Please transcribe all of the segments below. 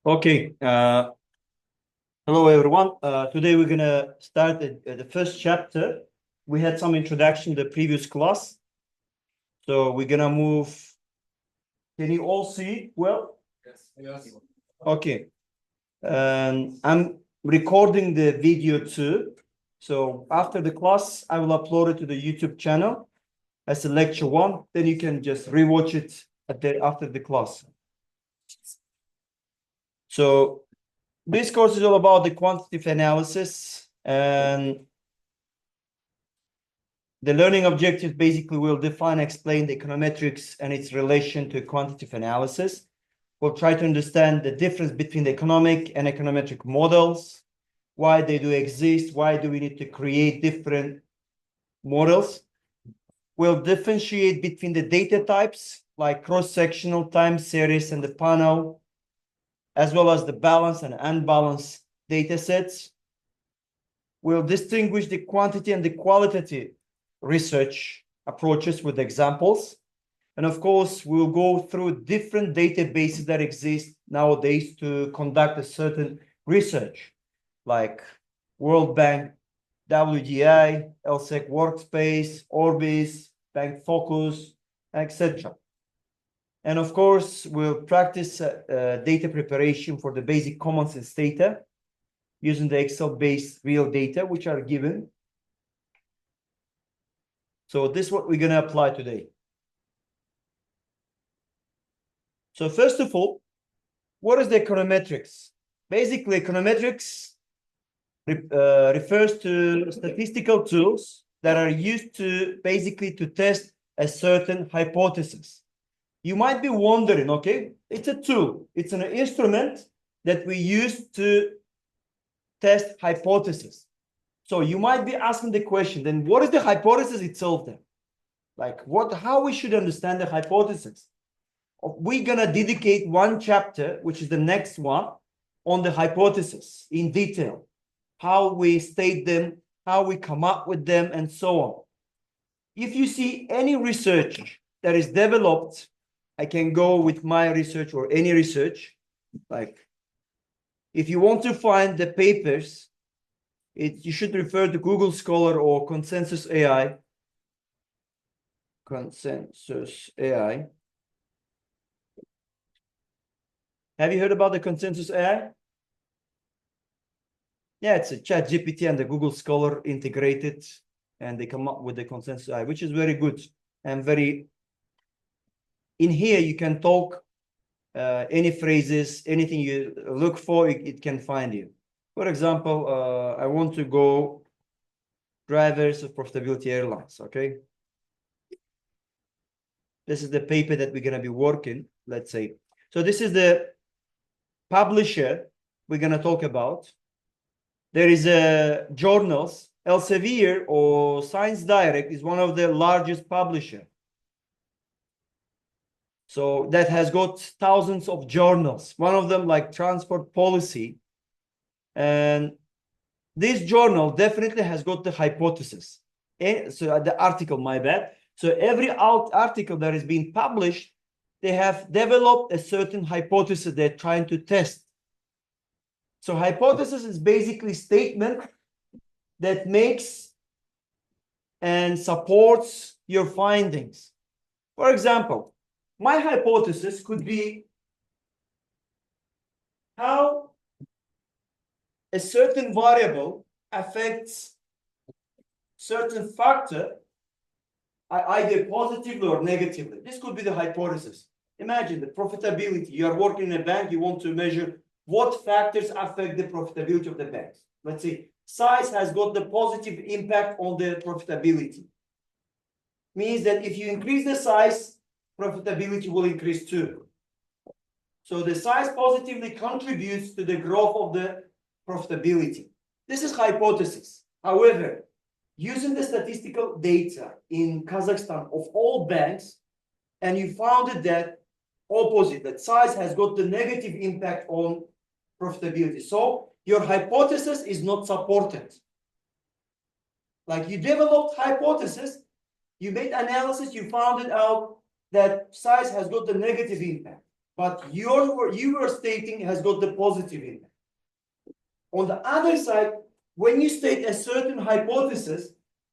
Okay. Hello, everyone. Today we're going to start the first chapter. We had some introduction to the previous class. So we're going to move. Can you all see well? Yes. Okay. I'm recording the video too. So after the class, I will upload it to the YouTube channel as a lecture 1. Then you can just rewatch it after the class. So this course is all about the quantitative analysis, and the learning objectives basically will define, explain the econometrics and its relation to quantitative analysis. We'll try to understand the difference between the economic and econometric models, why they do exist, why do we need to create different models. We'll differentiate between the data types like cross-sectional, time series, and the panel, as well as the balanced and unbalanced data sets. We'll distinguish the quantity and the qualitative research approaches with examples. And of course, we'll go through different databases that exist nowadays to conduct a certain research, like World Bank, WGI, LSEC Workspace, Orbis, Bank Focus, etc. And of course, we'll practice data preparation for the basic common sense data using the Excel-based real data, which are given. So this is what we're going to apply today. So first of all, what is the econometrics? Basically, econometrics refers to statistical tools that are used to basically to test a certain hypothesis. You might be wondering, okay, it's a tool. It's an instrument that we use to test hypothesis. So you might be asking the question, then what is the hypothesis itself then? Like how we should understand the hypothesis? We're gonna dedicate one chapter, which is the next one, on the hypothesis in detail, how we state them, how we come up with them, and so on. If you see any research that is developed, I can go with my research or any research. Like if you want to find the papers, you should refer to Google Scholar or Consensus AI. Consensus AI. Have you heard about the Consensus AI? Yeah, it's a ChatGPT and the Google Scholar integrated, and they come up with the Consensus AI, which is very good and very. In here, you can talk any phrases, anything you look for, it can find you. For example, I want to go drivers of profitability airlines, okay? This is the paper that we're going to be working, let's say. So this is the publisher we're going to talk about. There is journals. Elsevier or Science Direct is one of the largest publishers. So that has got thousands of journals. One of them like Transport Policy. And this journal definitely has got the hypothesis. So the article, my bad. So every article that is being published, they have developed a certain hypothesis they're trying to test. So hypothesis is basically a statement that makes and supports your findings. For example, my hypothesis could be how a certain variable affects certain factor either positively or negatively. This could be the hypothesis. Imagine the profitability. You are working in a bank, you want to measure what factors affect the profitability of the bank. Let's say size has got the positive impact on the profitability. Means that if you increase the size, profitability will increase too. So the size positively contributes to the growth of the profitability. This is hypothesis. However, using the statistical data in Kazakhstan of all banks, and you found that opposite, that size has got the negative impact on profitability. So your hypothesis is not supported. Like you developed hypothesis, You made analysis, you found it out that size has got the negative impact, but you were stating has got the positive impact. On the other side, when you state a certain hypothesis,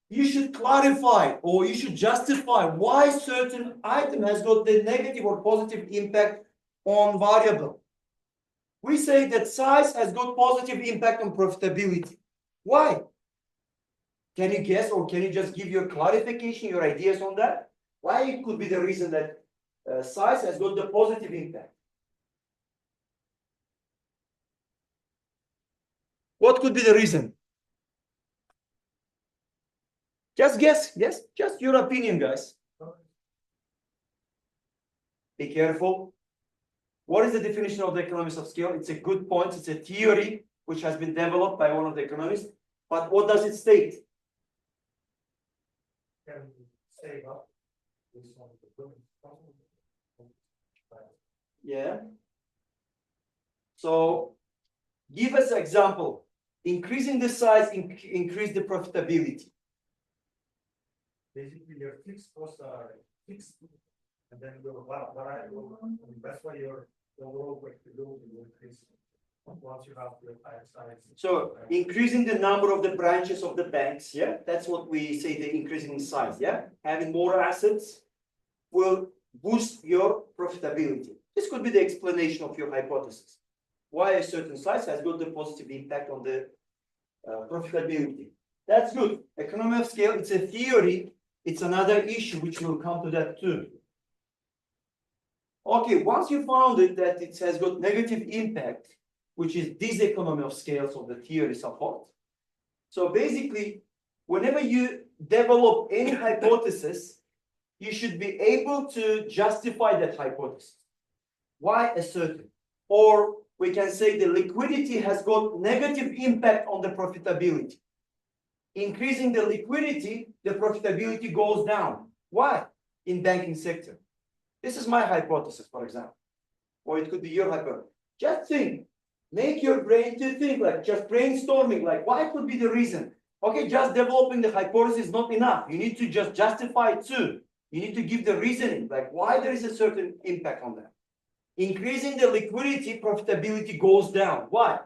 you should clarify or you should justify why certain item has got the negative or positive impact on variable. We say that size has got positive impact on profitability. Why? Can you guess or can you just give your clarification, your ideas on that? Why it could be the reason that size has got the positive impact? What could be the reason? Just guess, yes, just your opinion, guys. Be careful. What is the definition of the economics of scale? It's a good point. It's a theory which has been developed by one of the economists. But what does it state? Yeah. So give us an example. Increasing the size, increase the profitability. Basically, your fixed costs are fixed, and then your variable, that's why your overall profitability will increase once you have the higher size. So increasing the number of the branches of the banks, yeah, that's what we say, the increasing in size, yeah. Having more assets will boost your profitability. This could be the explanation of your hypothesis. Why a certain size has got the positive impact on the profitability. That's good. Economy of scale, it's a theory. It's another issue which will come to that too. Okay, once you found it that it has got negative impact, which is this economy of scales of the theory support. So basically, whenever you develop any hypothesis, you should be able to justify that hypothesis. Why a certain? Or we can say the liquidity has got negative impact on the profitability. Increasing the liquidity, the profitability goes down. Why? In banking sector. This is my hypothesis, for example. Or it could be your hypothesis. Just think. Make your brain to think, like just brainstorming, like why could be the reason? Okay, just developing the hypothesis is not enough. You need to just justify it too. You need to give the reasoning, like why there is a certain impact on that. Increasing the liquidity, profitability goes down. Why?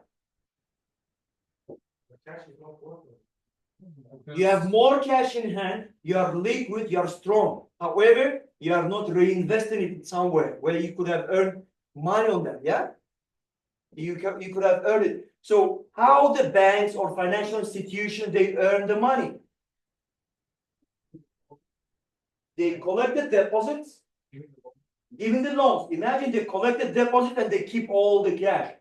You have more cash in hand, you are liquid, you are strong. However, you are not reinvesting it somewhere where you could have earned money on that, yeah? You could have earned it. So how the banks or financial institutions, they earn the money? They collected deposits, giving the loans. Imagine they collected deposit and they keep all the cash.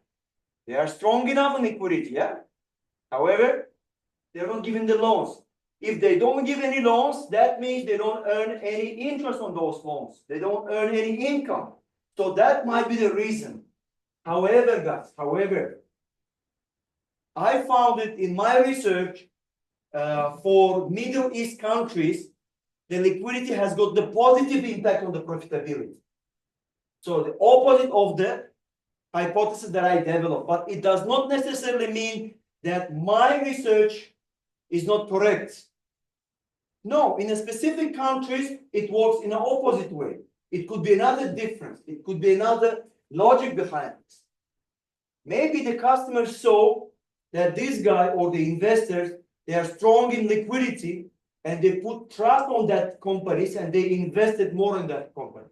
They are strong enough in liquidity, yeah? However, they're not giving the loans. If they don't give any loans, that means they don't earn any interest on those loans. They don't earn any income. So that might be the reason. However, guys, I found it in my research for Middle East countries, the liquidity has got the positive impact on the profitability. So the opposite of the hypothesis that I developed, but it does not necessarily mean that my research is not correct. No, in a specific countries, it works in an opposite way. It could be another difference. It could be another logic behind it. Maybe the customers saw that this guy or the investors, they are strong in liquidity and they put trust on that companies and they invested more in that company.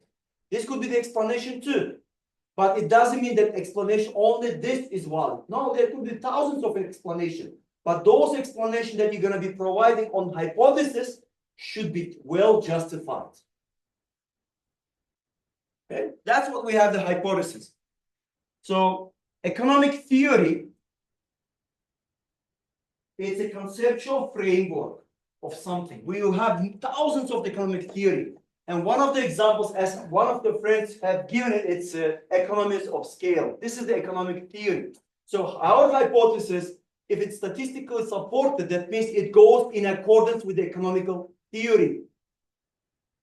This could be the explanation too. But it doesn't mean that explanation only this is valid. No, there could be thousands of explanations. But those explanations that you're going to be providing on hypothesis should be well justified. Okay? That's what we have the hypothesis. So economic theory is a conceptual framework of something. We will have thousands of economic theory. And one of the examples, as one of the friends have given it, it's economies of scale. This is the economic theory. So our hypothesis, if it's statistically supported, that means it goes in accordance with the economical theory.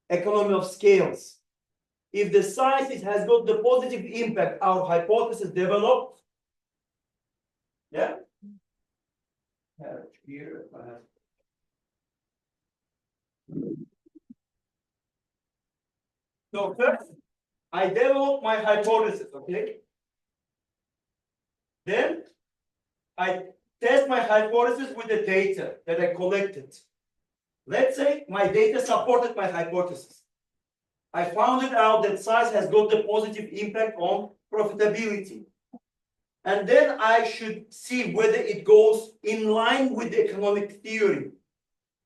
Economy of scales. If the size has got the positive impact, our hypothesis developed. Yeah? Here I have. So first, I develop my hypothesis, okay? Then I test my hypothesis with the data that I collected. Let's say my data supported my hypothesis. I found it out that size has got a positive impact on profitability. And then I should see whether it goes in line with the economic theory,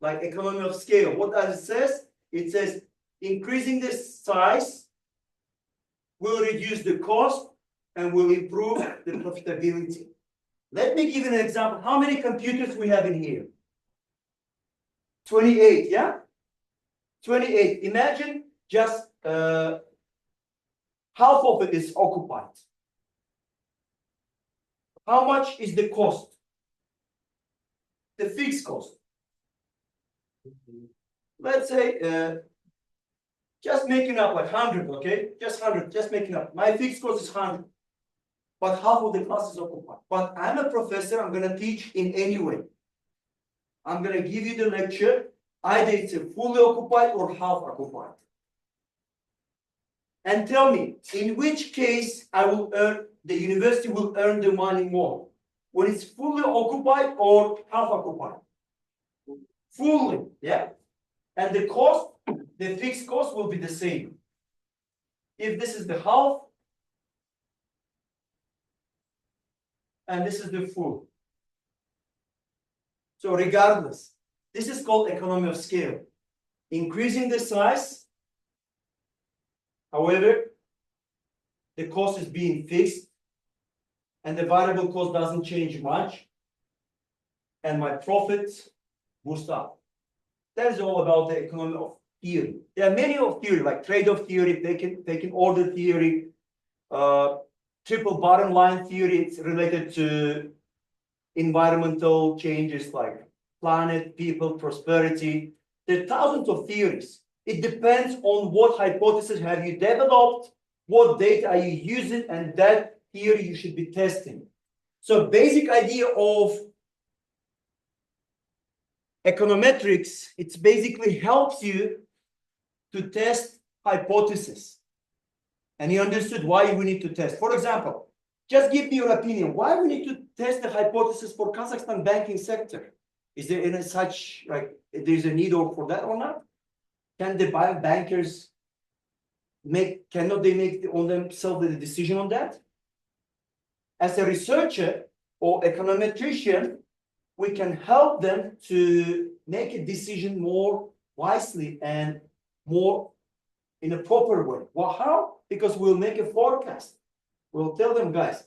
like economy of scale. What does it say? It says increasing the size will reduce the cost and will improve the profitability. Let me give you an example. How many computers we have in here? 28, yeah? 28. Imagine just half of it is occupied. How much is the cost? The fixed cost. Let's say, just making up like 100, okay? Just 100, just making up. My fixed cost is 100. But half of the class is occupied. But I'm a professor, I'm gonna teach in any way. I'm gonna give you the lecture, either it's a fully occupied or half occupied. And tell me, in which case the university will earn the money more? When it's fully occupied or half occupied? Fully, yeah? And the cost, the fixed cost will be the same. If this is the half, and this is the full. So regardless, this is called economy of scale. Increasing the size, however, the cost is being fixed, and the variable cost doesn't change much, and my profits boost up. That is all about the economy of theory. There are many of theory, like trade-off theory, taking order theory, triple bottom line theory. It's related to environmental changes like planet, people, prosperity. There are thousands of theories. It depends on what hypothesis have you developed, what data are you using, and that theory you should be testing. So basic idea of econometrics, it basically helps you to test hypothesis. And you understood why we need to test. For example, just give me your opinion. Why we need to test the hypothesis for Kazakhstan banking sector? Is there any such, like, there's a need for that or not? Can the bankers cannot they make on themselves the decision on that? As a researcher or econometrician, we can help them to make a decision more wisely and more in a proper way. Well, how? Because we'll make a forecast. We'll tell them, guys,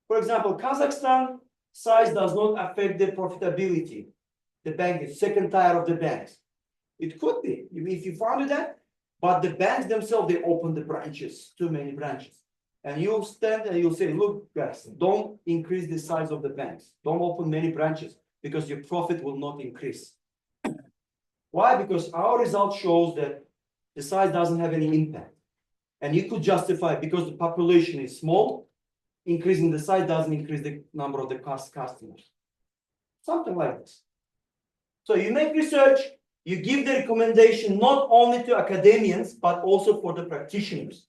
for example, Kazakhstan size does not affect the profitability. The bank is second tier of the banks. It could be, if you found that, but the banks themselves, they open the branches, too many branches. And you'll stand and you'll say, look, guys, don't increase the size of the banks. Don't open many branches because your profit will not increase. Why? Because our result shows that the size doesn't have any impact. And you could justify, because the population is small, increasing the size doesn't increase the number of the customers. Something like this. So you make research, you give the recommendation not only to academians, but also for the practitioners.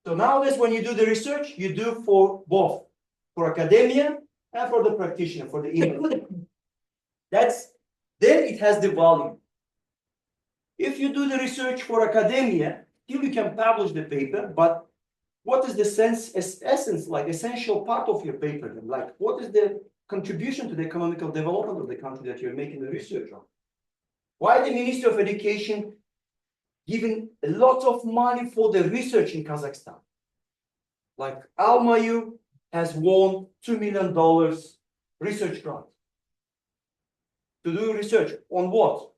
So nowadays, when you do the research, you do for both, for academia and for the practitioner, for the industry. Then it has the value. If you do the research for academia, still you can publish the paper, but what is the essence, like essential part of your paper? Like, what is the contribution to the economical development of the country that you're making the research on? Why the Ministry of Education giving a lot of money for the research in Kazakhstan? Like Almayu has won $2 million research grant to do research on what?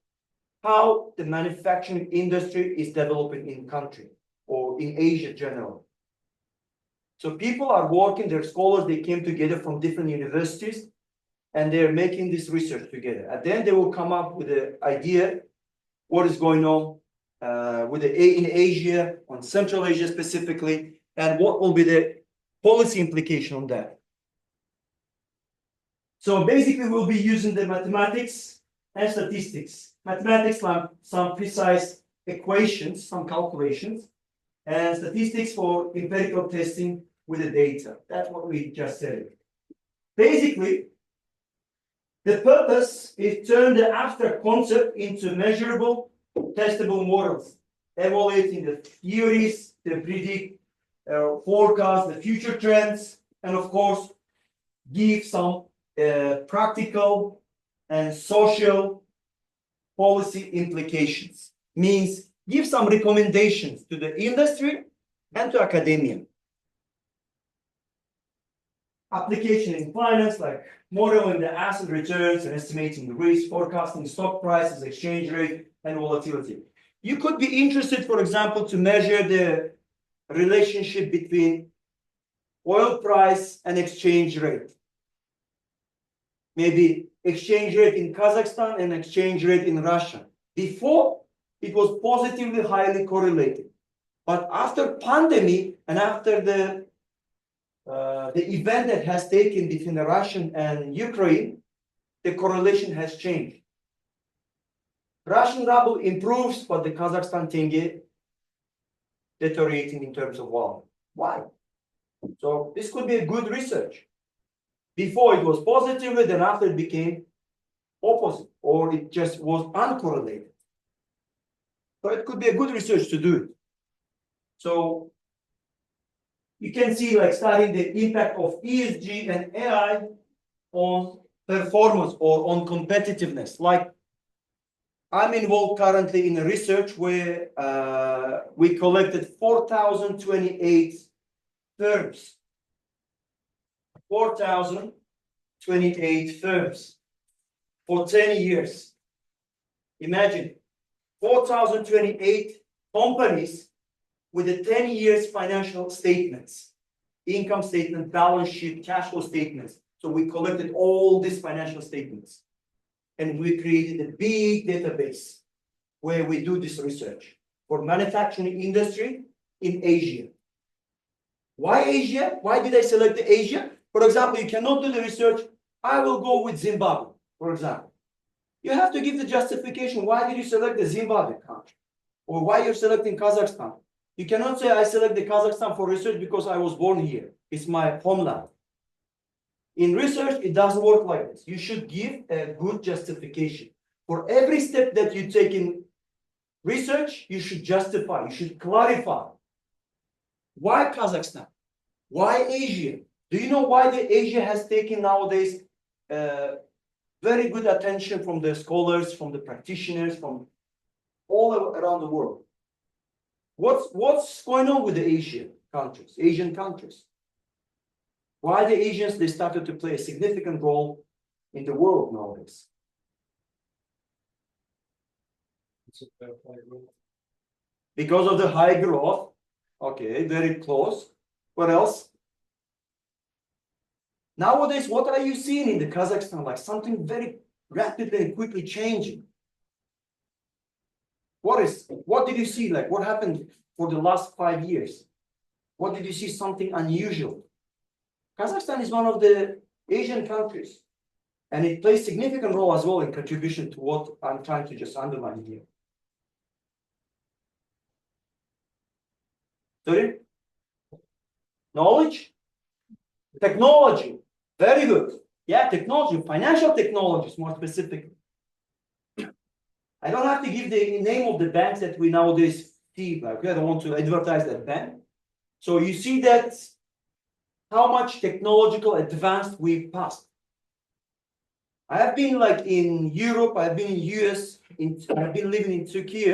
How the manufacturing industry is developing in country or in Asia generally. So people are working, they're scholars, they came together from different universities and they're making this research together. And then they will come up with an idea what is going on in Asia, on Central Asia specifically, and what will be the policy implication on that. So basically we'll be using the mathematics and statistics. Mathematics, some precise equations, some calculations, and statistics for empirical testing with the data. That's what we just said. Basically, the purpose is to turn the abstract concept into measurable, testable models, evaluating the theories, to predict, forecast the future trends, and of course, give some practical and social policy implications. Means give some recommendations to the industry and to academia. Application in finance, like modeling the asset returns and estimating the risk, forecasting stock prices, exchange rate, and volatility. You could be interested, for example, to measure the relationship between oil price and exchange rate. Maybe exchange rate in Kazakhstan and exchange rate in Russia. Before, it was positively highly correlated. But after pandemic and after the event that has taken between the Russian and Ukraine, the correlation has changed. Russian ruble improves, but the Kazakhstan tenge deteriorating in terms of value. Why? So this could be a good research. Before it was positively, then after it became opposite, or it just was uncorrelated. So it could be a good research to do it. So you can see, like, studying the impact of ESG and AI on performance or on competitiveness. Like, I'm involved currently in a research where we collected 4,028 firms. 4,028 firms for 10 years. Imagine 4,028 companies with the 10 years financial statements, income statement, balance sheet, cash flow statements. So we collected all these financial statements and we created a big database where we do this research for manufacturing industry in Asia. Why Asia? Why did I select Asia? For example, you cannot do the research, I will go with Zimbabwe, for example. You have to give the justification. Why did you select the Zimbabwe country? Or why you're selecting Kazakhstan? You cannot say I select the Kazakhstan for research because I was born here. It's my homeland. In research, it doesn't work like this. You should give a good justification. For every step that you take in research, you should justify, you should clarify. Why Kazakhstan? Why Asia? Do you know why the Asia has taken nowadays very good attention from the scholars, from the practitioners, from all around the world? What's going on with the Asian countries? Why the Asians, they started to play a significant role in the world nowadays? Because of the high growth. Okay, very close. What else? Nowadays, what are you seeing in the Kazakhstan? Like something very rapidly and quickly changing. What did you see? Like what happened for the last 5 years? What did you see? Something unusual. Kazakhstan is one of the Asian countries, and it plays significant role as well in contribution to what I'm trying to just underline here. Sorry? Knowledge? Technology. Very good. Yeah, technology, financial technologies more specifically. I don't have to give the name of the banks that we nowadays see. Like, I don't want to advertise that bank. So you see that how much technological advanced we've passed. I have been like in Europe, I've been in US, I've been living in Turkey.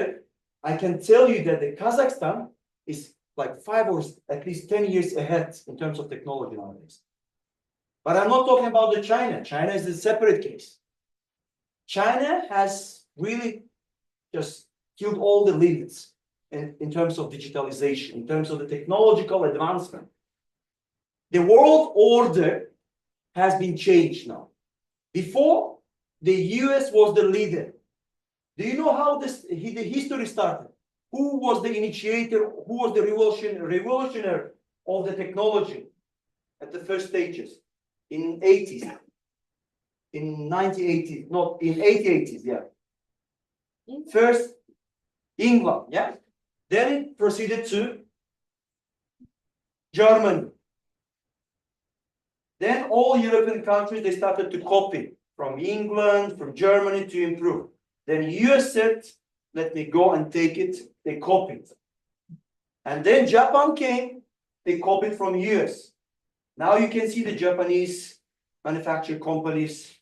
I can tell you that the Kazakhstan is like 5 or at least 10 years ahead in terms of technology nowadays. But I'm not talking about the China. China is a separate case. China has really just killed all the limits in terms of digitalization, in terms of the technological advancement. The world order has been changed now. Before, the US was the leader. Do you know how the history started? Who was the initiator? Who was the revolutionary of the technology at the first stages? In 80s, in 1980s, not in 80s, yeah. First, England, yeah. Then it proceeded to Germany. Then all European countries, they started to copy from England, from Germany to improve. Then US said, let me go and take it. They copied. And then Japan came, they copied from US. Now you can see the Japanese manufacturing companies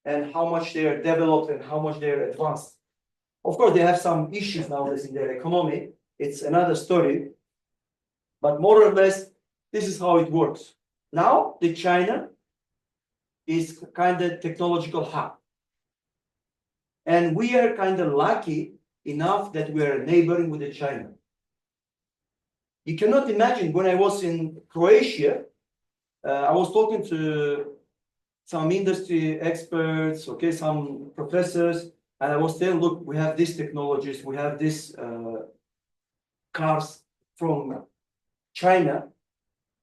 and how much they are developed and how much they are advanced. Of course, they have some issues nowadays in their economy. It's another story. But more or less, this is how it works. Now, the China is kind of technological hub. And we are kind of lucky enough that we are neighboring with the China. You cannot imagine when I was in Croatia, I was talking to some industry experts, okay, some professors, and I was saying, look, we have these technologies, we have these cars from China.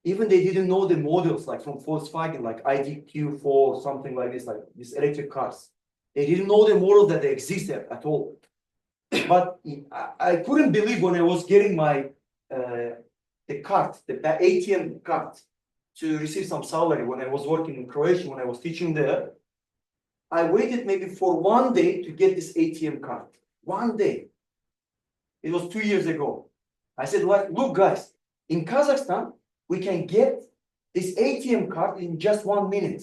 Even they didn't know the models, like from Volkswagen, like IDQ4, something like this, like these electric cars. They didn't know the model that they existed at all. But I couldn't believe when I was getting my the card, the ATM card, to receive some salary when I was working in Croatia, when I was teaching there. I waited maybe for 1 day to get this ATM card. 1 day. It was 2 years ago. I said, look, guys, in Kazakhstan, we can get this ATM card in just 1 minute.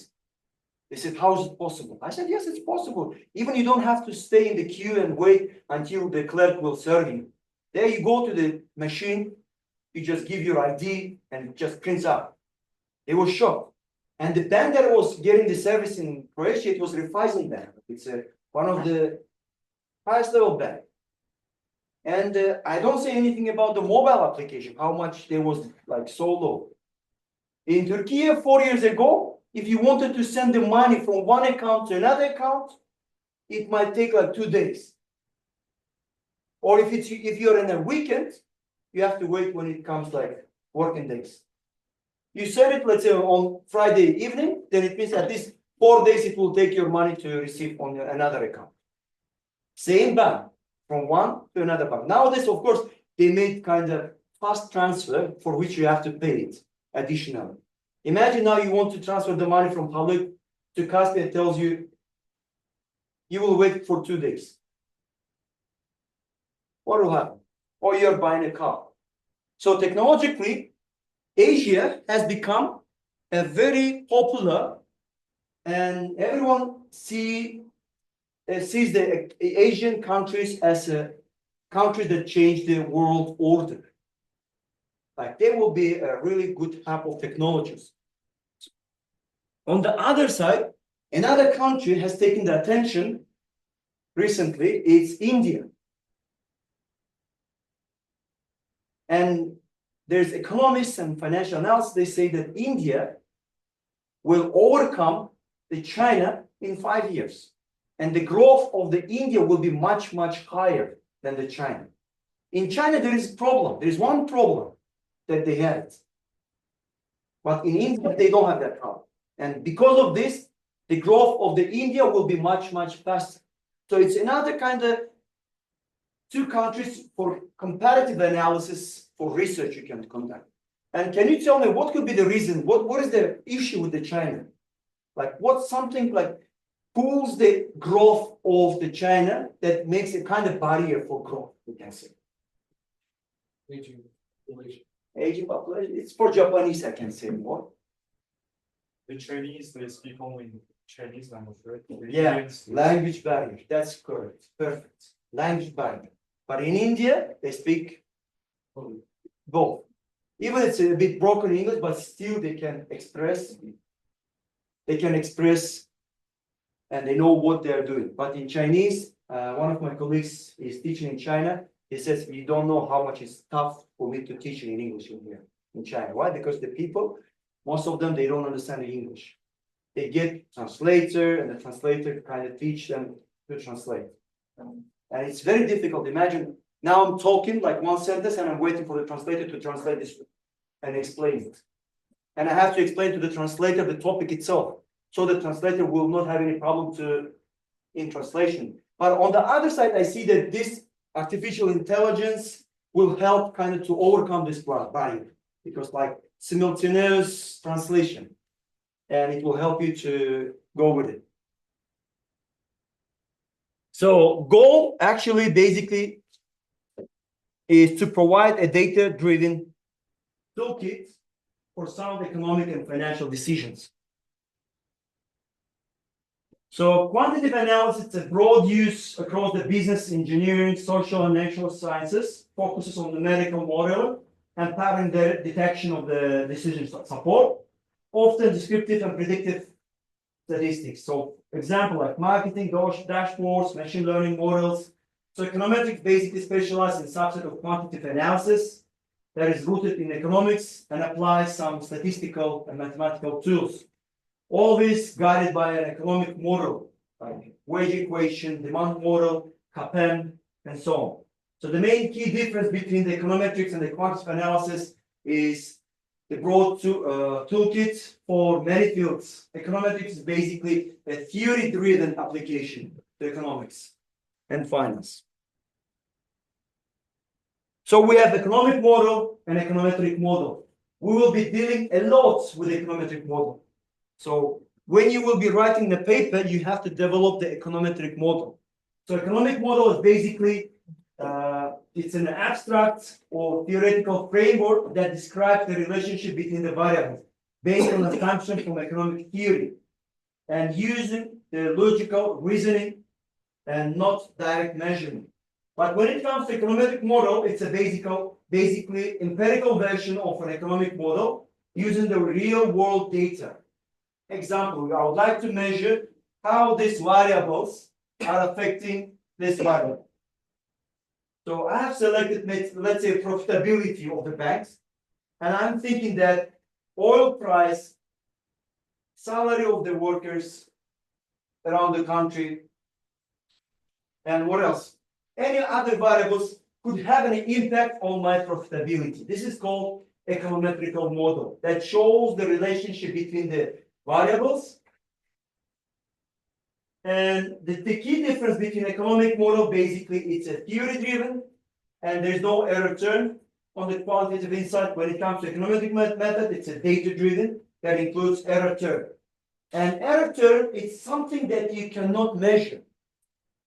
They said, how is it possible? I said, yes, it's possible. Even you don't have to stay in the queue and wait until the clerk will serve you. There you go to the machine, you just give your ID and it just prints out. They were shocked. And the bank that was getting the service in Croatia, it was Raiffeisen Bank. It's one of the highest level bank. And I don't say anything about the mobile application, how much they was like so low. In Turkey 4 years ago, if you wanted to send the money from one account to another account, it might take like 2 days. Or if you're in a weekend, you have to wait when it comes like working days. You send it, let's say, on Friday evening, then it means at least 4 days it will take your money to receive on another account. Same bank, from one to another bank. Nowadays, of course, they made kind of fast transfer for which you have to pay it additionally. Imagine now you want to transfer the money from Halyk to Kaspi, it tells you, you will wait for 2 days. What will happen? Or you're buying a car. So technologically, Asia has become a very popular, and everyone sees the Asian countries as a country that changed the world order. Like they will be a really good hub of technologies. On the other side, another country has taken the attention recently, it's India. And there's economists and financial analysts, they say that India will overcome the China in 5 years. And the growth of the India will be much, much higher than the China. In China, there is a problem. There is one problem that they had. But in India, they don't have that problem. And because of this, the growth of the India will be much, much faster. So it's another kind of 2 countries for comparative analysis for research you can conduct. And can you tell me what could be the reason? What is the issue with the China? Like what's something like pulls the growth of the China that makes a kind of barrier for growth, we can say? Aging population. Aging population. It's for Japanese, I can say more. The Chinese, they speak only Chinese language, right? Yeah, language barrier. That's correct. Perfect. Language barrier. But in India, they speak both. Even it's a bit broken English, but still they can express. They can express, and they know what they are doing. But in Chinese, one of my colleagues is teaching in China. He says, "You don't know how much it's tough for me to teach in English in here in China. Why? Because the people, most of them, they don't understand the English. They get translator, and the translator kind of teach them to translate. And it's very difficult. Imagine now I'm talking like one sentence, and I'm waiting for the translator to translate this and explain it. And I have to explain to the translator the topic itself, so the translator will not have any problem in translation. But on the other side, I see that this artificial intelligence will help kind of to overcome this barrier, because like simultaneous translation, and it will help you to go with it. So goal actually basically is to provide a data-driven toolkit for sound economic and financial decisions. So quantitative analysis is a broad use across the business, engineering, social, and natural sciences, focuses on numerical modeling and pattern detection of the decision support, often descriptive and predictive statistics. So example like marketing dashboards, machine learning models. So econometrics basically specializes in subset of quantitative analysis that is rooted in economics and applies some statistical and mathematical tools. Always guided by an economic model, like wage equation, demand model, CAPM, and so on. So the main key difference between the econometrics and the quantitative analysis is the broad toolkit for many fields. Econometrics is basically a theory-driven application to economics and finance. So we have economic model and econometric model. We will be dealing a lot with the econometric model. So when you will be writing the paper, you have to develop the econometric model. So economic model is basically, it's an abstract or theoretical framework that describes the relationship between the variables based on assumption from economic theory and using the logical reasoning and not direct measurement. But when it comes to econometric model, it's a basically empirical version of an economic model using the real world data. Example, I would like to measure how these variables are affecting this variable. So I have selected, let's say, profitability of the banks, and I'm thinking that oil price, salary of the workers around the country, and what else? Any other variables could have an impact on my profitability. This is called econometrical model that shows the relationship between the variables. And the key difference between economic model, basically, it's a theory-driven, and there's no error term on the quantitative insight. When it comes to econometric method, it's a data-driven that includes error term. And error term is something that you cannot measure.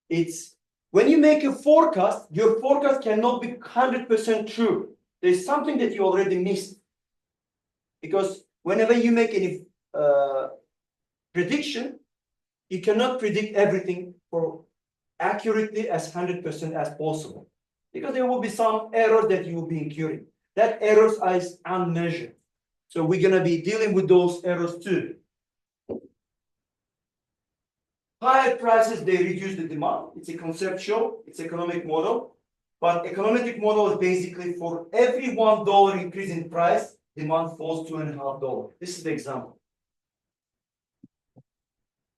It's when you make a forecast, your forecast cannot be 100% true. There's something that you already missed. Because whenever you make any prediction, you cannot predict everything for accurately as 100% as possible, because there will be some errors that you will be incurring. That errors is unmeasured. So we're going to be dealing with those errors too. Higher prices, they reduce the demand. It's a conceptual, it's economic model. But econometric model is basically for every $1 increase in price, demand falls $2.50. This is the example.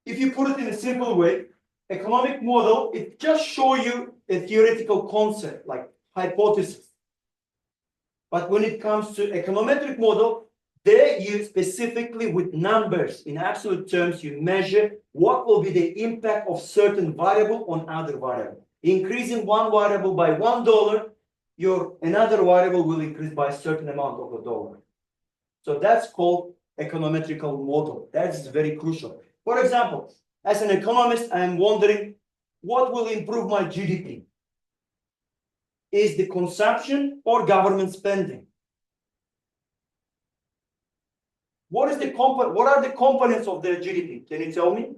If you put it in a simple way, economic model, it just shows you a theoretical concept like hypothesis. But when it comes to econometric model, there you specifically with numbers in absolute terms, you measure what will be the impact of certain variable on other variable. Increasing one variable by $1, your another variable will increase by a certain amount of a dollar. So that's called econometrical model. That's very crucial. For example, as an economist, I am wondering what will improve my GDP? Is the consumption or government spending? What are the components of the GDP? Can you tell me?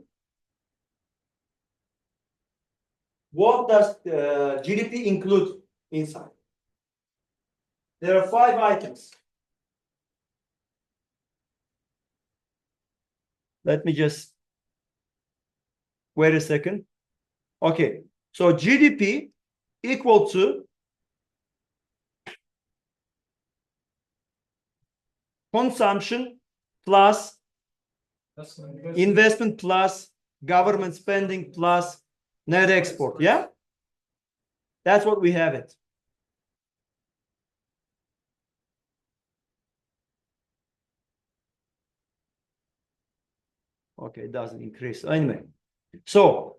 What does GDP include inside? There are 5 items. Let me just wait a second. Okay, so GDP equal to consumption plus investment plus government spending plus net export. Yeah, that's what we have it. Okay, it doesn't increase. Anyway, so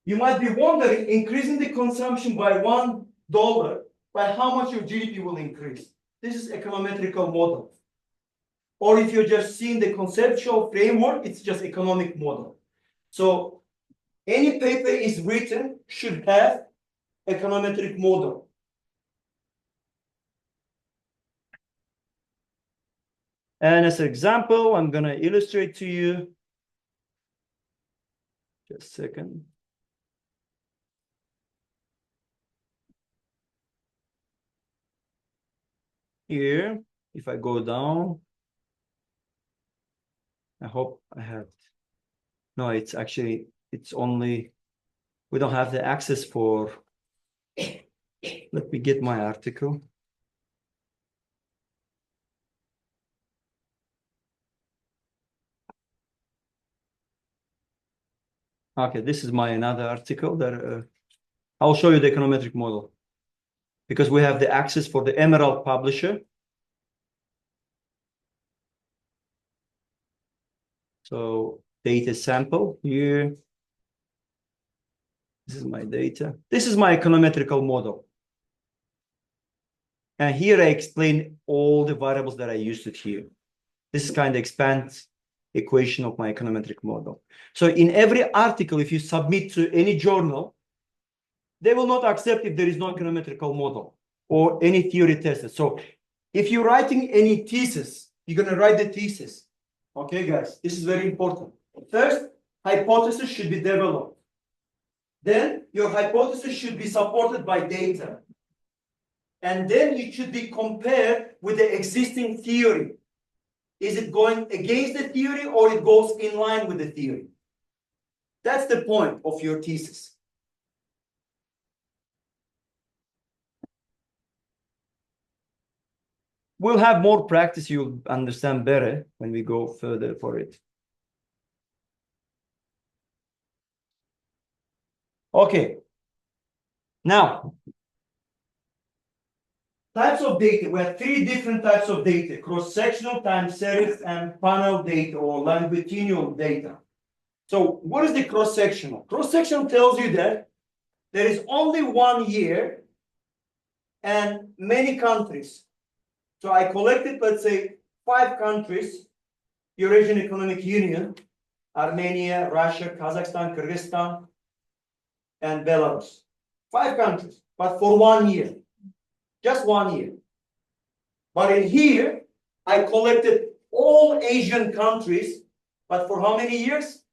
You might be wondering, increasing the consumption by $1, by how much your GDP will increase. This is econometrical model. Or if you're just seeing the conceptual framework, it's just economic model. So any paper is written should have econometric model. And as an example, I'm going to illustrate to you. Just a second. Here, if I go down, I hope I have. No, it's actually, it's only, we don't have the access for. Let me get my article. Okay, this is my another article that I'll show you the econometric model because we have the access for the Emerald publisher. So data sample here. This is my data. This is my econometrical model. And here I explain all the variables that I used it here. This is kind of expands equation of my econometric model. So in every article, if you submit to any journal, they will not accept if there is no econometrical model or any theory tested. So if you're writing any thesis, you're going to write the thesis. Okay, guys, this is very important. First, hypothesis should be developed. Then your hypothesis should be supported by data. And then it should be compared with the existing theory. Is it going against the theory or it goes in line with the theory? That's the point of your thesis. We'll have more practice. You'll understand better when we go further for it. Okay. Now, types of data. We have three different types of data: cross-sectional, time series, and panel data or longitudinal data. So what is the cross-sectional? Cross-sectional tells you that there is only 1 year and many countries. So I collected, let's say, 5 countries, Eurasian Economic Union, Armenia, Russia, Kazakhstan, Kyrgyzstan, and Belarus. 5 countries, but for 1 year. Just 1 year. But in here, I collected all Asian countries, but for how many years?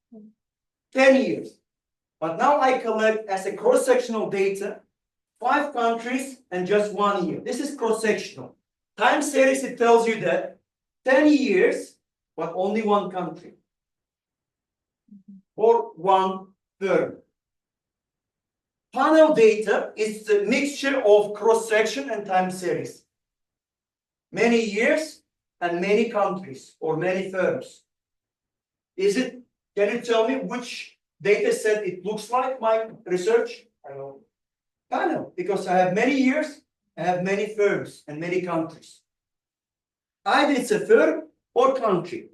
10 years. But now I collect as a cross-sectional data, 5 countries and just 1 year. This is cross-sectional. Time series, it tells you that 10 years, but only 1 country. Or 1 term. Panel data is the mixture of cross-section and time series. Many years and many countries or many firms. Can you tell me which data set it looks like, my research? I know. Panel, because I have many years, I have many firms and many countries. Either it's a firm or country.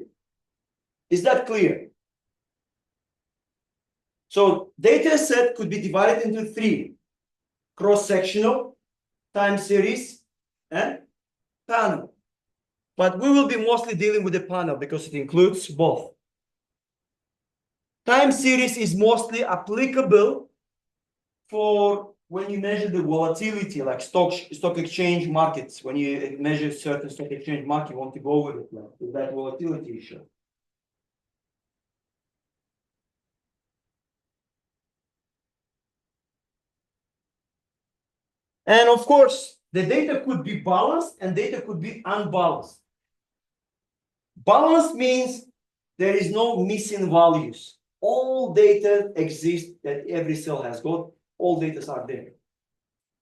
Is that clear? So data set could be divided into 3: cross-sectional, time series, and panel. But we will be mostly dealing with the panel because it includes both. Time series is mostly applicable for when you measure the volatility, like stock exchange markets. When you measure certain stock exchange market, you want to go with it, like, with that volatility issue. And of course, the data could be balanced and data could be unbalanced. Balanced means there is no missing values. All data exists that every cell has got. All data are there.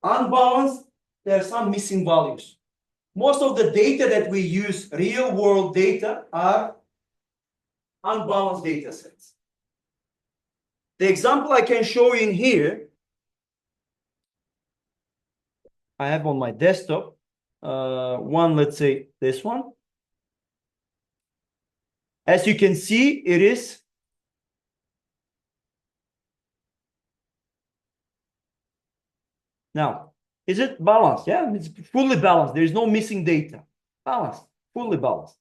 Unbalanced, there are some missing values. Most of the data that we use, real world data, are unbalanced data sets. The example I can show you in here, I have on my desktop, let's say this one. As you can see, it is Now, is it balanced? Yeah, it's fully balanced. There is no missing data. Balanced, fully balanced.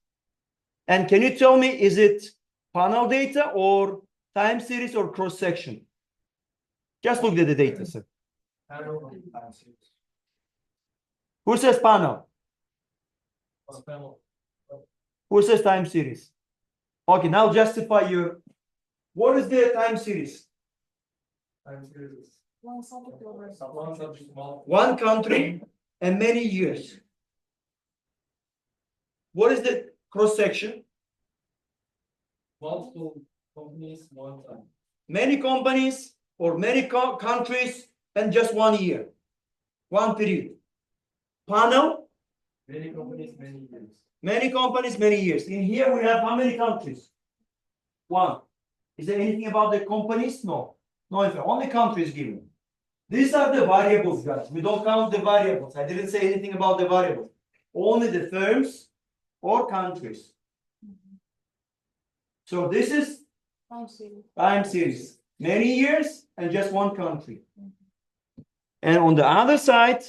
And can you tell me, is it panel data or time series or cross-section? Just look at the data, sir. Who says panel? Who says time series? Okay, now justify your. What is the time series? One country and many years. What is the cross-section? Multiple companies, one time. Many companies or many countries and just 1 year. One period. Panel? Many companies, many years. Many companies, many years. In here we have how many countries? One. Is there anything about the companies? No. No, only countries given. These are the variables, guys. We don't count the variables. I didn't say anything about the variables. Only the firms or countries. So this is time series. Many years and just one country. And on the other side,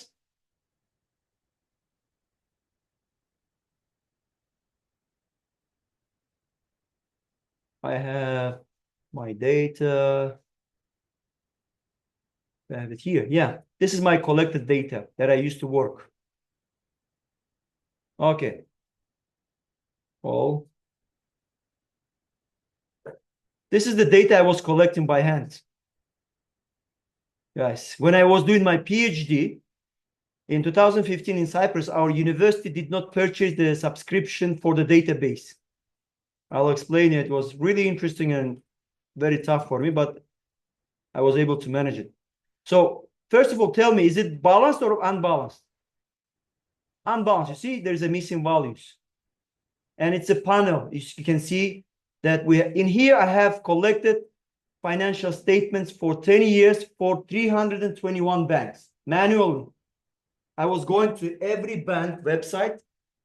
I have my data. I have it here. Yeah, this is my collected data that I used to work. Okay. Oh. This is the data I was collecting by hand. Guys, when I was doing my PhD in 2015 in Cyprus, our university did not purchase the subscription for the database. I'll explain it. It was really interesting and very tough for me, but I was able to manage it. So first of all, tell me, is it balanced or unbalanced? Unbalanced. You see, there's a missing values. And it's a panel. You can see that we in here I have collected financial statements for 10 years for 321 banks manually. I was going to every bank website,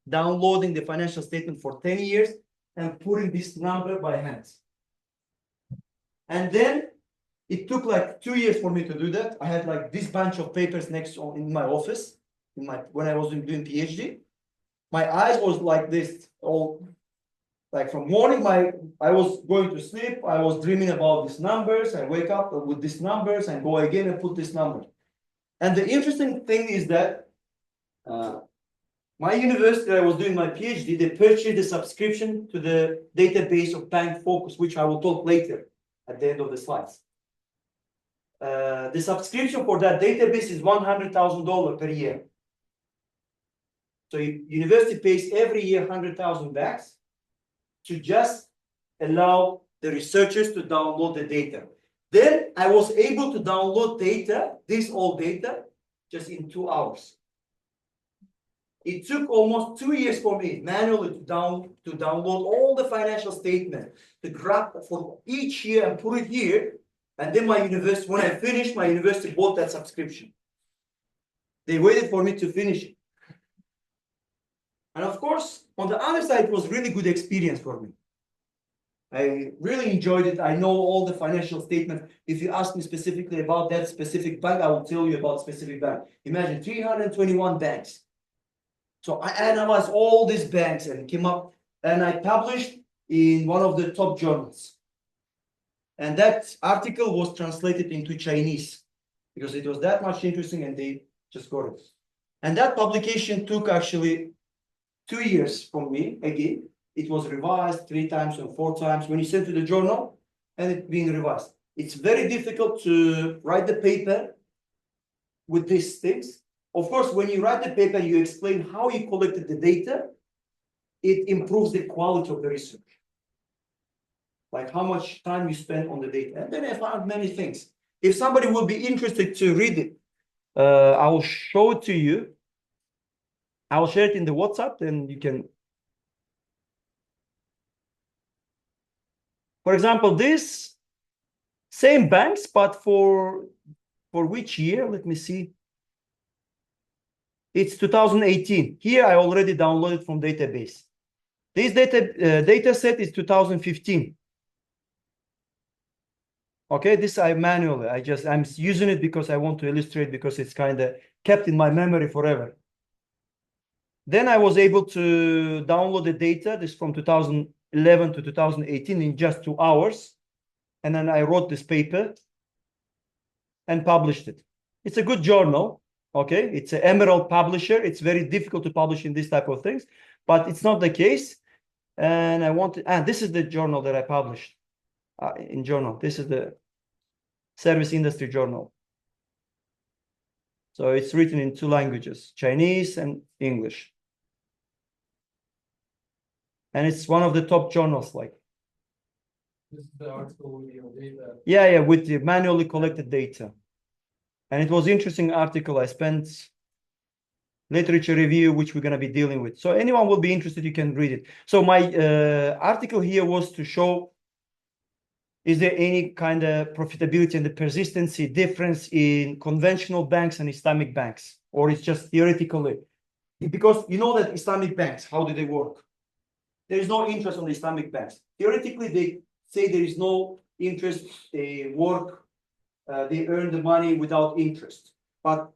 downloading the financial statement for 10 years and putting this number by hand. And then it took like 2 years for me to do that. I had like this bunch of papers next in my office when I was doing PhD. My eyes was like this, all like from morning, I was going to sleep. I was dreaming about these numbers. I wake up with these numbers and go again and put this number. And the interesting thing is that my university, I was doing my PhD, they purchased the subscription to the database of Bank Focus, which I will talk later at the end of the slides. The subscription for that database is $100,000 per year. So university pays every year 100,000 bucks to just allow the researchers to download the data. Then I was able to download data, this old data, just in 2 hours. It took almost 2 years for me manually to download all the financial statements, the graph for each year and put it here. And then my university, when I finished, my university bought that subscription. They waited for me to finish it. And of course, on the other side, it was really good experience for me. I really enjoyed it. I know all the financial statements. If you ask me specifically about that specific bank, I will tell you about specific bank. Imagine 321 banks. So I analyzed all these banks and came up, and I published in one of the top journals. And that article was translated into Chinese because it was that much interesting and they just got it. And that publication took actually 2 years from me again. It was revised 3 times and 4 times when you send to the journal and it's being revised. It's very difficult to write the paper with these things. Of course, when you write the paper, you explain how you collected the data. It improves the quality of the research. Like how much time you spend on the data. And then I found many things. If somebody will be interested to read it, I will show it to you. I will share it in the WhatsApp, then you can. For example, this same banks, but for which year? Let me see. It's 2018. Here I already downloaded from database. This data set is 2015. Okay, this I manually, I'm using it because I want to illustrate, because it's kind of kept in my memory forever. Then I was able to download the data, this from 2011 to 2018 in just 2 hours. And then I wrote this paper and published it. It's a good journal, okay? It's an Emerald publisher. It's very difficult to publish in this type of things, but it's not the case. And I wanted, this is the journal that I published in journal. This is the Service Industry Journal. So it's written in 2 languages, Chinese and English. And it's one of the top journals, like. This is the article with your data. Yeah, with the manually collected data. And it was interesting article. I spent literature review, which we're going to be dealing with. So anyone will be interested, you can read it. So my article here was to show, is there any kind of profitability and the persistency difference in conventional banks and Islamic banks? Or it's just theoretically? Because you know that Islamic banks, how do they work? There is no interest on the Islamic banks. Theoretically, they say there is no interest, they work, they earn the money without interest. But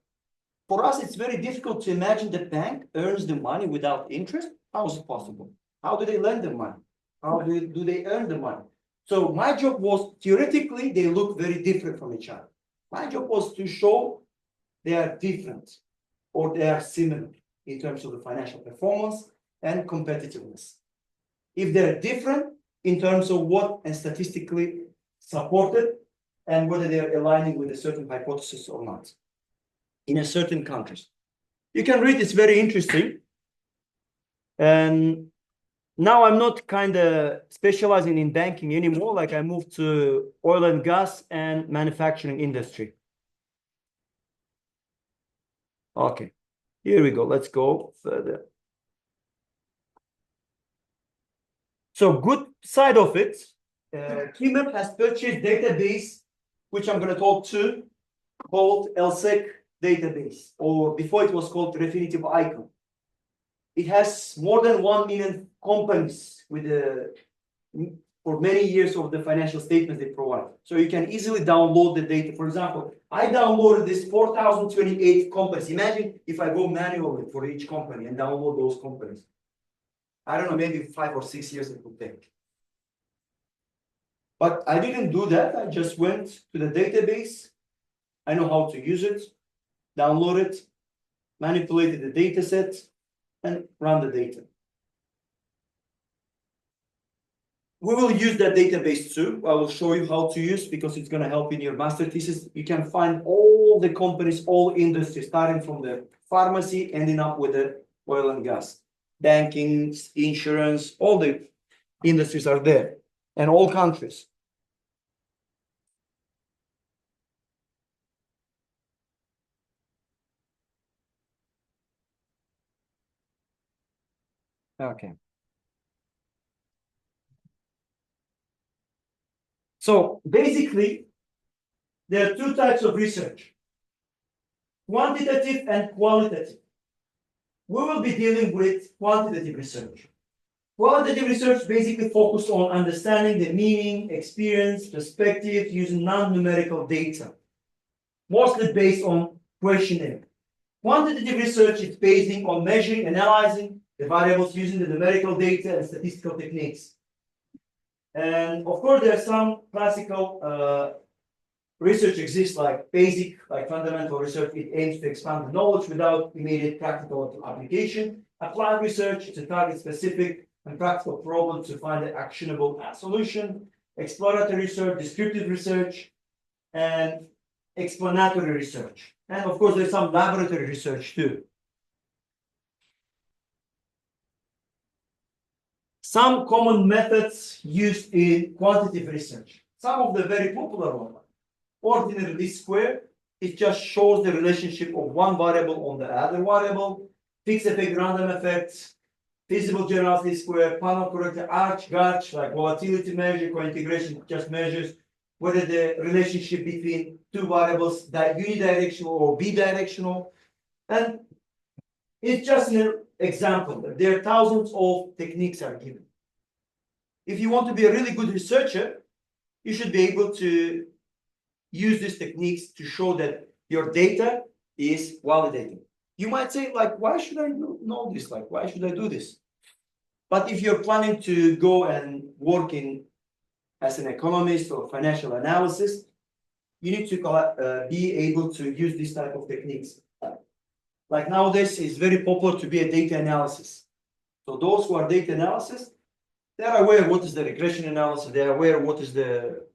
for us, it's very difficult to imagine the bank earns the money without interest. How is it possible? How do they lend the money? How do they earn the money? So my job was, theoretically, they look very different from each other. My job was to show they are different or they are similar in terms of the financial performance and competitiveness. If they're different in terms of what and statistically supported, and whether they're aligning with a certain hypothesis or not in a certain countries. You can read, it's very interesting. And now I'm not kind of specializing in banking anymore. Like I moved to oil and gas and manufacturing industry. Okay, here we go. Let's go further. So good side of it, Kimmer has purchased database, which I'm going to talk to, called LSEC database, or before it was called Refinitiv Icon. It has more than 1 million companies with for many years of the financial statements they provide. So you can easily download the data. For example, I downloaded this 4,028 companies. Imagine if I go manually for each company and download those companies. I don't know, maybe 5 or 6 years it would take. But I didn't do that. I just went to the database. I know how to use it, download it, manipulated the data set, and run the data. We will use that database too. I will show you how to use, because it's going to help in your master thesis. You can find all the companies, all industries, starting from the pharmacy, ending up with the oil and gas, banking, insurance, all the industries are there, and all countries. Okay. So basically, there are 2 types of research, quantitative and qualitative. We will be dealing with quantitative research. Qualitative research basically focuses on understanding the meaning, experience, perspective using non-numerical data, mostly based on questionnaire. Quantitative research is based on measuring, analyzing the variables using the numerical data and statistical techniques. And of course, there are some classical research exists, like basic, like fundamental research. It aims to expand the knowledge without immediate practical application. Applied research is a target-specific and practical problem to find an actionable solution. Exploratory research, descriptive research, and explanatory research. And of course, there's some laboratory research too. Some common methods used in quantitative research. Some of the very popular ones. Ordinary least square, it just shows the relationship of one variable on the other variable. Fixed effect, random effects, feasible generality square, panel corrector, arch, garch, like volatility measure, co-integration just measures whether the relationship between 2 variables that unidirectional or bidirectional. And it's just an example. There are thousands of techniques are given. If you want to be a really good researcher, you should be able to use these techniques to show that your data is validated. You might say, like, why should I know this? Like, why should I do this? But if you're planning to go and work as an economist or financial analysis, you need to be able to use this type of techniques. Like nowadays, it's very popular to be a data analysis. So those who are data analysis, they are aware of what is the regression analysis. They are aware of what is the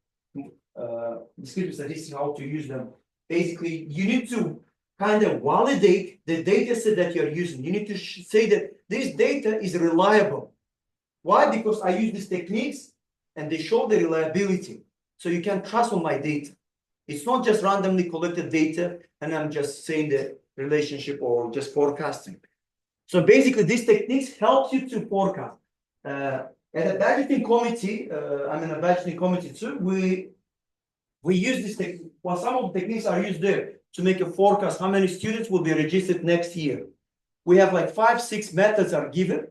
descriptive statistics, how to use them. Basically, you need to kind of validate the data set that you're using. You need to say that this data is reliable. Why? Because I use these techniques and they show the reliability. So you can trust on my data. It's not just randomly collected data and I'm just saying the relationship or just forecasting. So basically, these techniques help you to forecast. At a budgeting committee, I'm in a budgeting committee too, we use this technique. Well, some of the techniques are used there to make a forecast how many students will be registered next year. We have like 5, 6 methods are given,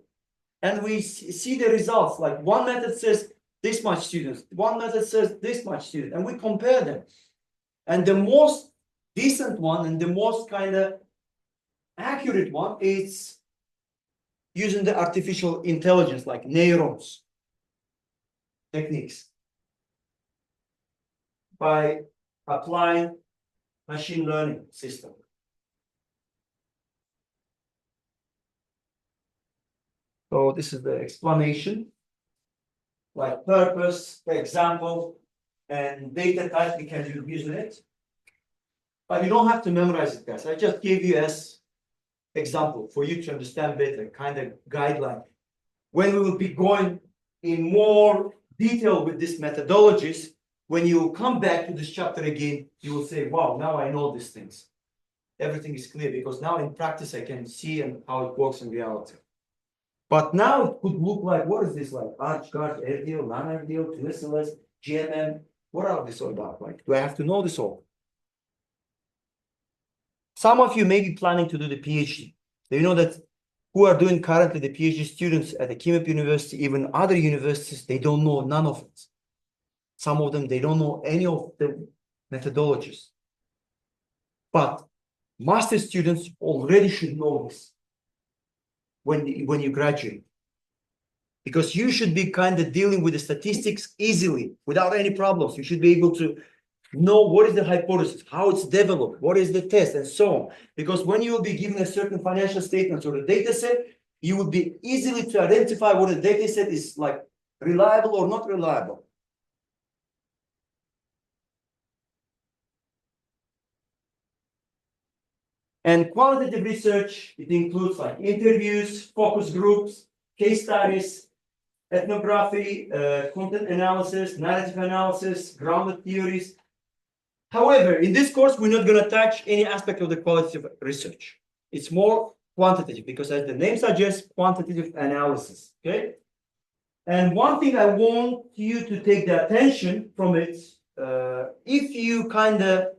and we see the results. Like one method says this much students, one method says this much students, and we compare them. And the most decent one and the most kind of accurate one is using the artificial intelligence, like neurons techniques, by applying machine learning system. So this is the explanation, like purpose, example, and data type we can use in it. But you don't have to memorize it, guys. I just gave you as example for you to understand better, kind of guideline. When we will be going in more detail with these methodologies, when you come back to this chapter again, you will say, wow, now I know these things. Everything is clear because now in practice I can see and how it works in reality. But now it could look like, what is this like? Arch, guard, RDL, non-RDL, TSLS, GMM. What are this all about? Like, do I have to know this all? Some of you may be planning to do the PhD. Do you know that who are doing currently the PhD students at the KIMEP University, even other universities, they don't know none of it. Some of them, they don't know any of the methodologies. But master students already should know this when you graduate. Because you should be kind of dealing with the statistics easily, without any problems. You should be able to know what is the hypothesis, how it's developed, what is the test, and so on. Because when you will be given a certain financial statement or a data set, you will be easily to identify what the data set is like reliable or not reliable. And qualitative research, it includes like interviews, focus groups, case studies, ethnography, content analysis, narrative analysis, grounded theories. However, in this course, we're not going to touch any aspect of the qualitative research. It's more quantitative because as the name suggests, quantitative analysis, okay? And one thing I want you to take the attention from it, if you kind of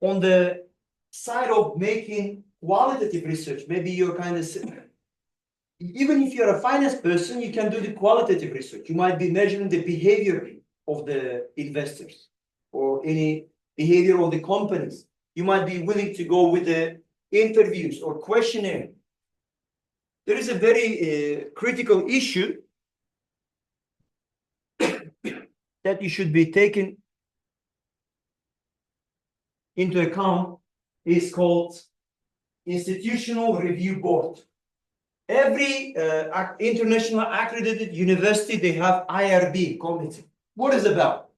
on the side of making qualitative research, maybe you're kind of, even if you're a finance person, you can do the qualitative research. You might be measuring the behavior of the investors or any behavior of the companies. You might be willing to go with the interviews or questionnaire. There is a very critical issue that you should be taken into account is called Institutional Review Board. Every international accredited university, they have IRB committee. What is it about?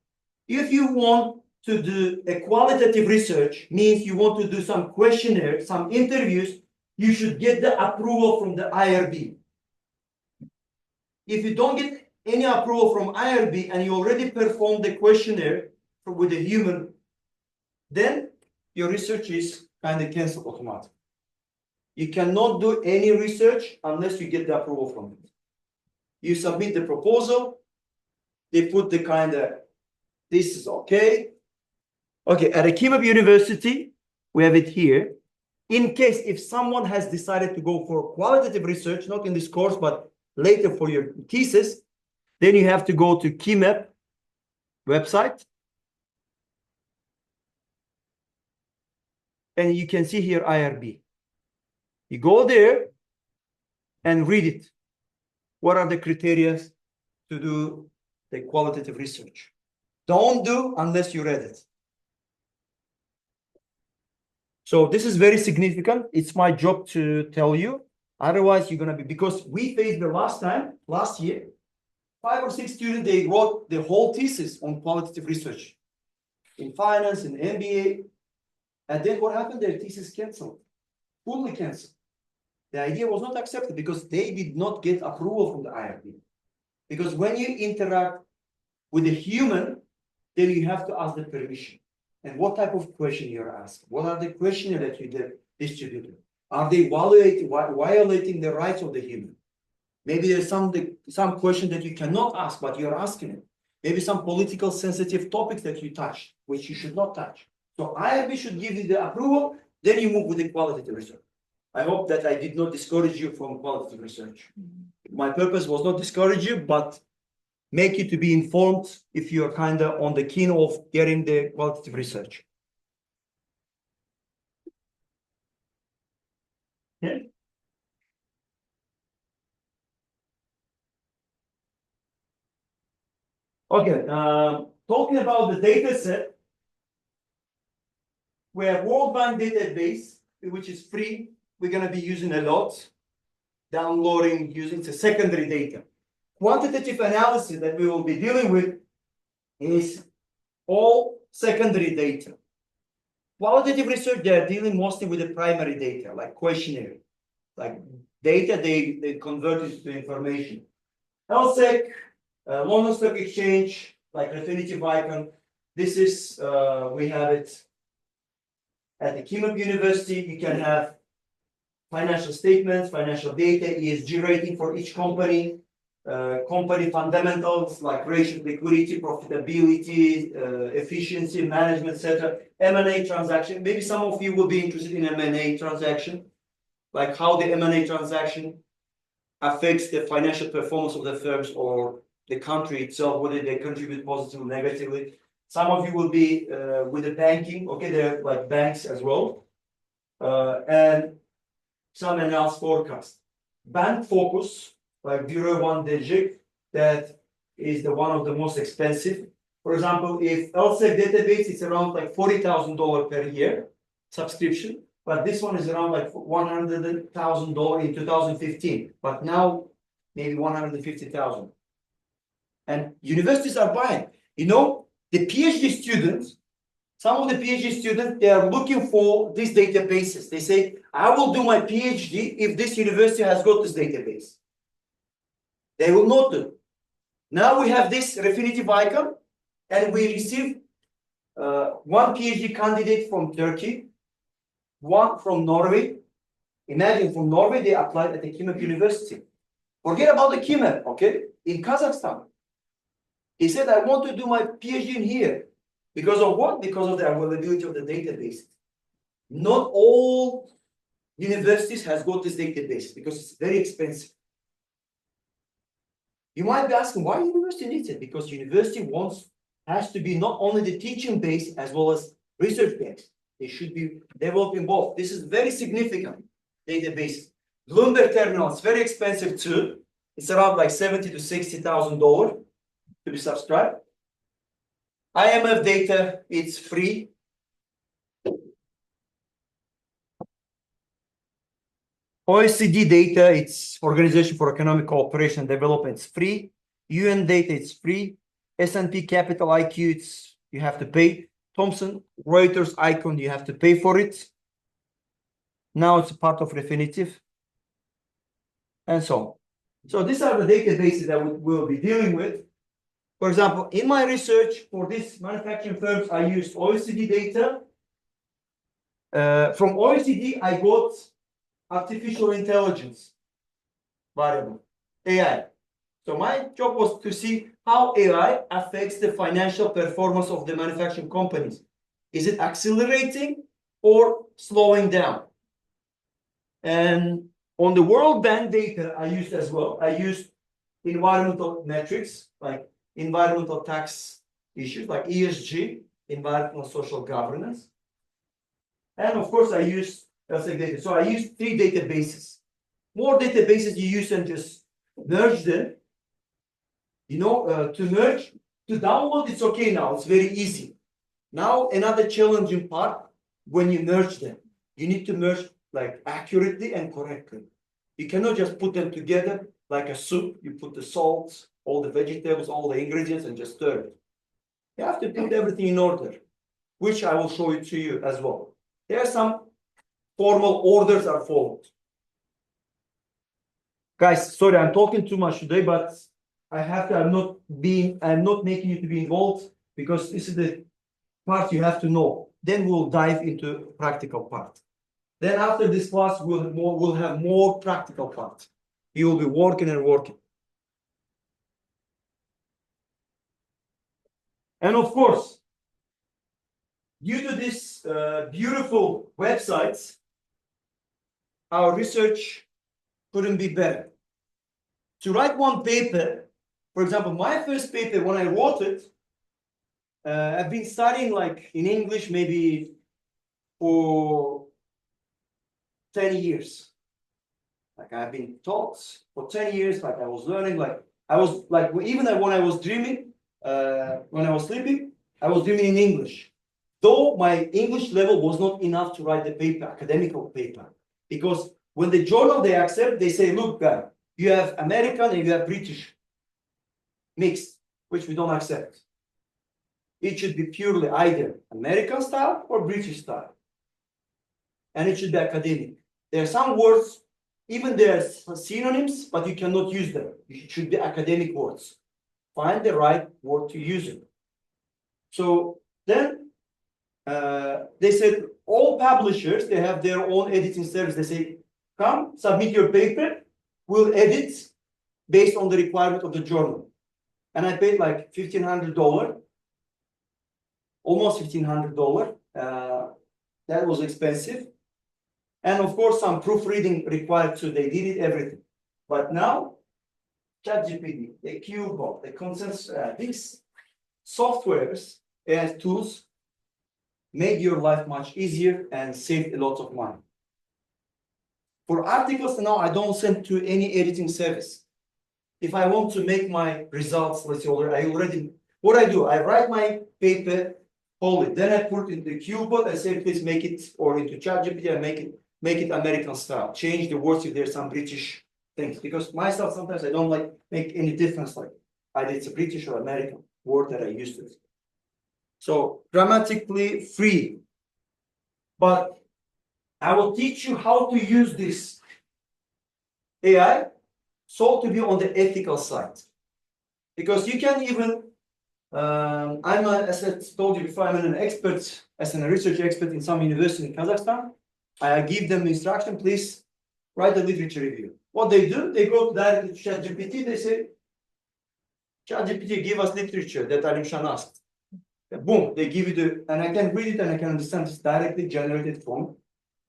If you want to do a qualitative research, means you want to do some questionnaire, some interviews, you should get the approval from the IRB. If you don't get any approval from IRB and you already performed the questionnaire with a human, then your research is kind of canceled automatically. You cannot do any research unless you get the approval from it. You submit the proposal, they put the kind of, this is okay. Okay, at Econometric University, we have it here. In case if someone has decided to go for qualitative research, not in this course, but later for your thesis, then you have to go to KIMEP website. and you can see here IRB. You go there and read it. What are the criteria to do the qualitative research? Don't do unless you read it. So this is very significant. It's my job to tell you. Otherwise, you're going to be, because we faced the last year, 5 or 6 students, they wrote the whole thesis on qualitative research in finance, in MBA. And then what happened? Their thesis canceled, fully canceled. The idea was not accepted because they did not get approval from the IRB. Because when you interact with a human, then you have to ask the permission. And what type of question you're asking? What are the questions that you distributed? Are they violating the rights of the human? Maybe there's some question that you cannot ask, but you're asking it. Maybe some political sensitive topics that you touch, which you should not touch. So IRB should give you the approval, then you move with the qualitative research. I hope that I did not discourage you from qualitative research. My purpose was not discourage you, but make you to be informed if you're kind of on the keen of getting the qualitative research. Yeah. Okay, talking about the data set, we have World Bank database, which is free. We're going to be using a lot, downloading, using the secondary data. Quantitative analysis that we will be dealing with is all secondary data. Qualitative research, they are dealing mostly with the primary data, like questionnaire, like data they convert it to information. LSEC, London Stock Exchange, like Refinitiv Icon. This is, we have it at the Kimop University. You can have financial statements, financial data, ESG rating for each company, company fundamentals like ratio, liquidity, profitability, efficiency, management, etc. M&A transaction. Maybe some of you will be interested in M&A transaction, like how the M&A transaction affects the financial performance of the firms or the country itself, whether they contribute positively or negatively. Some of you will be with the banking, okay, they're like banks as well. And some analysis forecast. Bank focus, like Bureau One Digit, that is the one of the most expensive. For example, if LSEC database, it's around like $40,000 per year subscription, but this one is around like $100,000 in 2015, but now maybe 150,000. And universities are buying. You know, the PhD students, some of the PhD students, they are looking for these databases. They say, I will do my PhD if this university has got this database. They will not do. Now we have this Refinitiv Icon, and we receive one PhD candidate from Turkey, one from Norway. Imagine from Norway, they applied at the Kimop University. Forget about the Kimop, okay? In Kazakhstan. He said, I want to do my PhD in here. Because of what? Because of the availability of the database. Not all universities has got this database because it's very expensive. You might be asking, why university needs it? Because university has to be not only the teaching base as well as research base. They should be developing both. This is very significant database. Bloomberg terminal is very expensive too. It's around like $70,000 to $60,000 to be subscribed. IMF data, it's free. OECD data, it's Organization for Economic Cooperation and Development, it's free. UN data, it's free. S&P Capital IQ, you have to pay. Thomson Reuters Icon, you have to pay for it. Now it's a part of Refinitiv. And so on. So these are the databases that we will be dealing with. For example, in my research for these manufacturing firms, I used OECD data. From OECD, I got artificial intelligence variable, AI. So my job was to see how AI affects the financial performance of the manufacturing companies. Is it accelerating or slowing down? And on the World Bank data, I used as well. I used environmental metrics, like environmental tax issues, like ESG, environmental social governance. And of course, I use LSEG data. So I use 3 databases. More databases you use and just merge them. You know, to merge, to download, it's okay now. It's very easy. Now, another challenging part, when you merge them, you need to merge like accurately and correctly. You cannot just put them together like a soup. You put the salt, all the vegetables, all the ingredients, and just stir it. You have to put everything in order, which I will show it to you as well. There are some formal orders are followed. Guys, sorry, I'm talking too much today, but I have to, I'm not making you to be involved because this is the part you have to know. Then we'll dive into practical part. Then after this class, we'll have more practical part. You will be working and working. And of course, due to this beautiful websites, our research couldn't be better. To write one paper, for example, my first paper, when I wrote it, I've been studying like in English maybe for 10 years. Like I've been taught for 10 years, like I was learning, like I was like, even when I was dreaming, when I was sleeping, I was dreaming in English. Though my English level was not enough to write the paper, academical paper. Because when the journal they accept, they say, look, guy, you have American and you have British mixed, which we don't accept. It should be purely either American style or British style. And it should be academic. There are some words, even there are synonyms, but you cannot use them. It should be academic words. Find the right word to use it. So then they said all publishers, they have their own editing service. They say, come, submit your paper, we'll edit based on the requirement of the journal. And I paid like $1,500, almost $1,500. That was expensive. And of course, some proofreading required too. They did it, everything. But now, ChatGPT, the Qbot, the consensus, these softwares and tools made your life much easier and saved a lot of money. For articles now, I don't send to any editing service. If I want to make my results, let's say, what I do, I write my paper, hold it, then I put it in the Qbot and say, please make it, or into ChatGPT and make it American style. Change the words if there's some British things. Because myself, sometimes I don't like make any difference, like either it's a British or American word that I used to. So grammatically free. But I will teach you how to use this AI so to be on the ethical side. Because you can even, as I told you before, I'm an expert, as a research expert in some university in Kazakhstan. I give them instruction, please write a literature review. What they do, they go directly to ChatGPT, they say, ChatGPT, give us literature that Alimshan asked. Boom, they give you and I can read it and I can understand it's directly generated from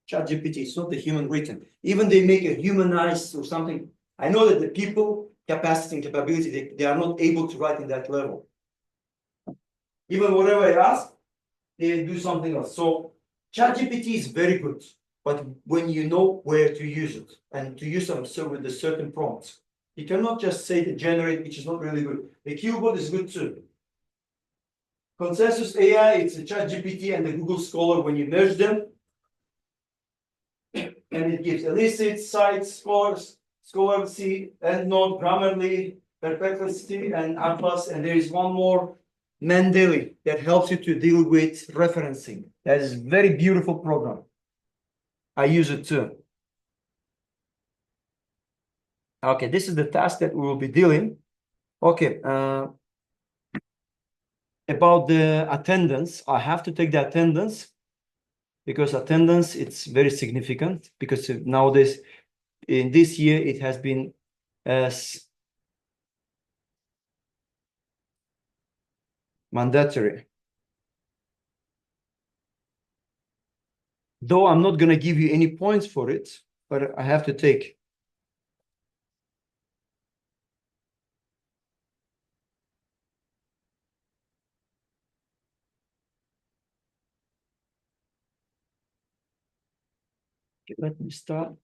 ChatGPT. It's not the human written. Even they make a humanized or something. I know that the people capacity and capability, they are not able to write in that level. Even whatever I ask, they do something else. So ChatGPT is very good, but when you know where to use it and to use them so with the certain prompts, you cannot just say to generate, which is not really good. The Qbot is good too. Consensus AI, it's a ChatGPT and the Google Scholar when you merge them. And it gives illicit, sites, scores, scholarly, EndNote, Grammarly, Perplexity, and Atlas. And there is one more, Mendeley, that helps you to deal with referencing. That is a very beautiful program. I use it too. Okay, this is the task that we will be dealing. Okay, about the attendance, I have to take the attendance because attendance, it's very significant because nowadays, in this year, it has been mandatory. Though I'm not going to give you any points for it, but I have to take. Let me start.